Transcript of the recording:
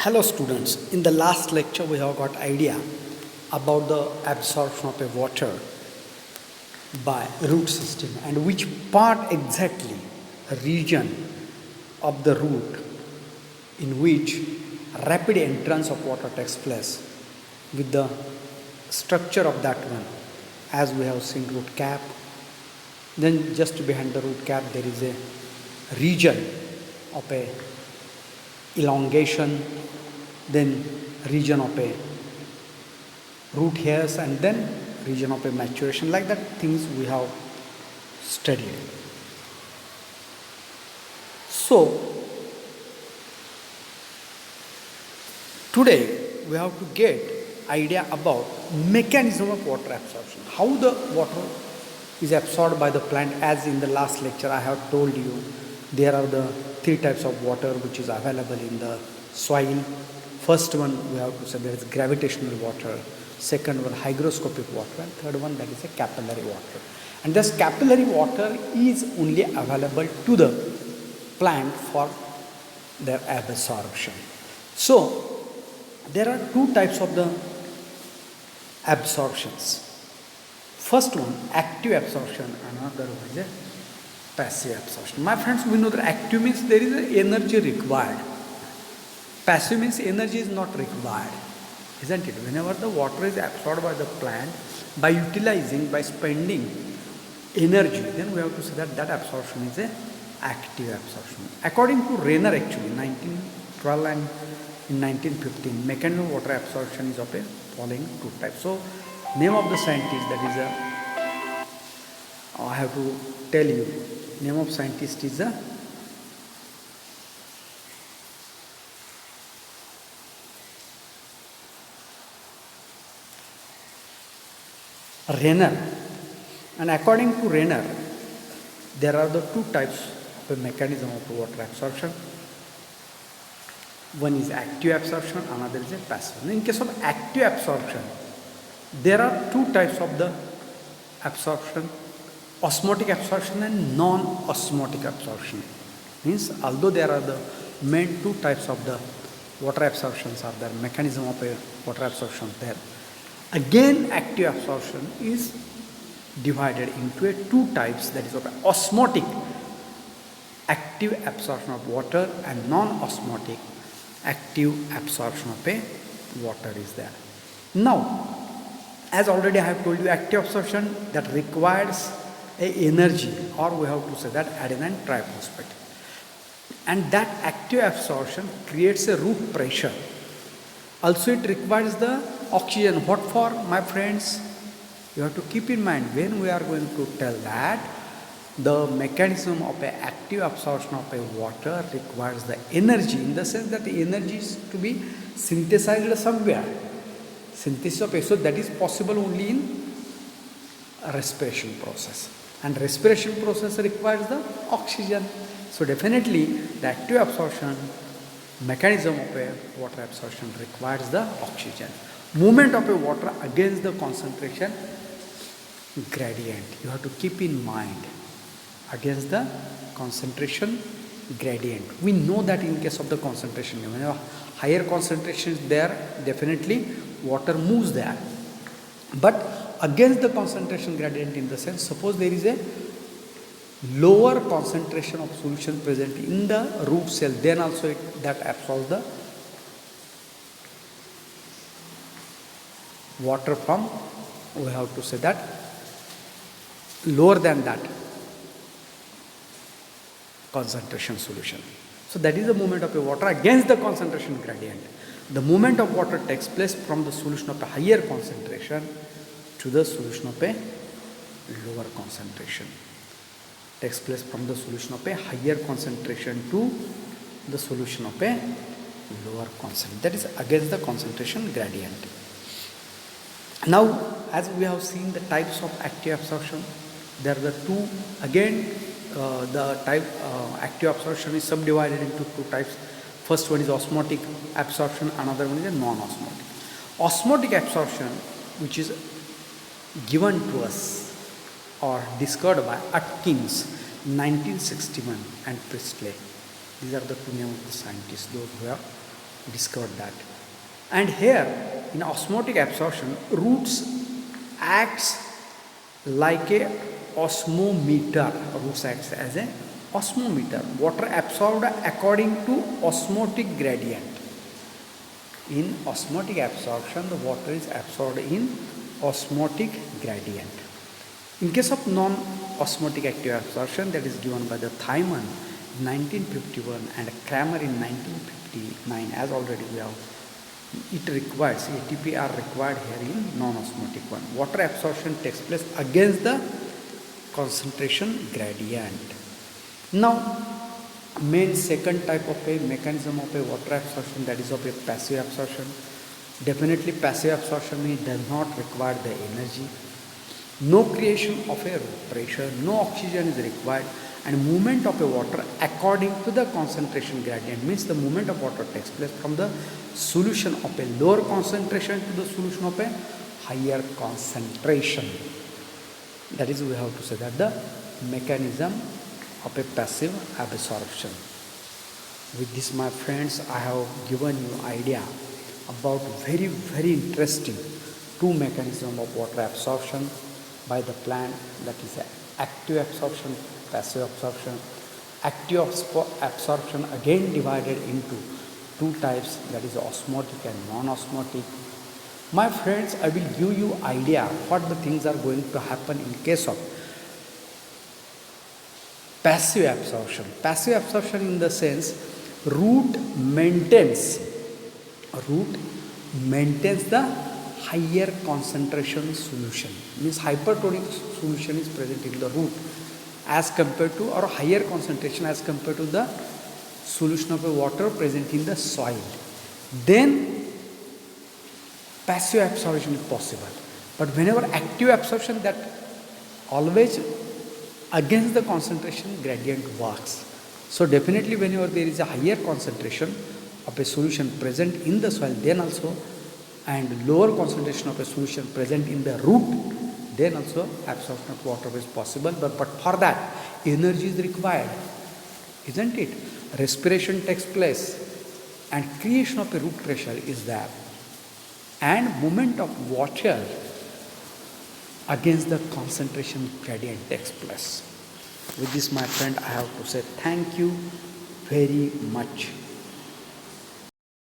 Hello students, in the last lecture we have got idea about the absorption of a water by root system and which part exactly region of the root in which rapid entrance of water takes place with the structure of that one, as we have seen root cap. Then just behind the root cap there is a region of a elongation, then region of a root hairs, and then region of a maturation. Like that things we have studied. So today we have to get idea about mechanism of water absorption, how the water is absorbed by the plant. As in the last lecture I have told you, there are the three types of water which is available in the soil. First one we have to say there is gravitational water, second one hygroscopic water, and third one that is a capillary water. And this capillary water is only available to the plant for their absorption. So there are two types of the absorptions. First one, active absorption, another one is a passive absorption. My friends, we know that active means there is a energy required. Passive means energy is not required, isn't it? Whenever the water is absorbed by the plant, by utilizing, by spending energy, then we have to say that that absorption is a active absorption. According to Rayner, actually, 1912 and in 1915, mechanical water absorption is of a following two types. So, name of the scientist, that is a, I have to tell you, name of scientist is a Rayner. And according to Rayner, there are the two types of a mechanism of water absorption. One is active absorption, another is a passive. In case of active absorption, there are two types of the absorption: osmotic absorption and non-osmotic absorption. Means although there are the main two types of the water absorptions are there, mechanism of a water absorption there. Again, active absorption is divided into a two types, that is of osmotic active absorption of water and non-osmotic active absorption of a water is there. Now, as already I have told you, active absorption that requires a energy, or we have to say that adenine triphosphate. And that active absorption creates a root pressure. Also it requires the oxygen. What for, my friends? You have to keep in mind when we are going to tell that the mechanism of a active absorption of a water requires the energy, in the sense that the energy is to be synthesized somewhere. Synthesis of a, so that is possible only in a respiration process. And respiration process requires the oxygen. So definitely the active absorption mechanism of a water absorption requires the oxygen. Movement of a water against the concentration gradient. You have to keep in mind against the concentration gradient. We know that in case of the concentration, whenever higher concentration is there, definitely water moves there. But against the concentration gradient, in the sense, suppose there is a lower concentration of solution present in the root cell, then also that absorbs the water from, we have to say that, lower than that concentration solution. So that is the movement of a water against the concentration gradient. The movement of water takes place from the solution of a higher concentration to the solution of a lower concentration. Takes place from the solution of a higher concentration to the solution of a lower concentration. That is against the concentration gradient. Now, as we have seen the types of active absorption, there are the two, again the type active absorption is subdivided into two types. First one is osmotic absorption, another one is a non-osmotic. Osmotic absorption, which is given to us or discovered by Atkins 1961 and Priestley. These are the two names of the scientists, those who have discovered that. And here, in osmotic absorption, roots acts like a osmometer. Roots acts as a osmometer. Water absorbed according to osmotic gradient. In osmotic absorption, the water is absorbed in osmotic gradient. In case of non-osmotic active absorption, that is given by the Thyman in 1951 and Kramer in 1959, as already we have, it requires, ATP are required here in non-osmotic one. Water absorption takes place against the concentration gradient. Now, main second type of a mechanism of a water absorption, that is of a passive absorption. Definitely passive absorption means does not require the energy. No creation of a pressure, no oxygen is required, and movement of a water according to the concentration gradient means the movement of water takes place from the solution of a lower concentration to the solution of a higher concentration. That is, we have to say that the mechanism of a passive absorption. With this, my friends, I have given you idea about very interesting two mechanisms of water absorption by the plant, that is active absorption, passive absorption. Active absorption again divided into two types, that is osmotic and non-osmotic. My friends, I will give you idea what the things are going to happen in case of passive absorption. Passive absorption in the sense root maintains the higher concentration solution, means hypertonic solution is present in the root as compared to, or higher concentration as compared to the solution of a water present in the soil. Then passive absorption is possible. But whenever active absorption, that always against the concentration gradient works. So definitely whenever there is a higher concentration of a solution present in the soil, then also, and lower concentration of a solution present in the root, then also absorption of water is possible. But for that, energy is required, isn't it? Respiration takes place and creation of a root pressure is there, and movement of water against the concentration gradient takes place. With this, my friend, I have to say thank you very much.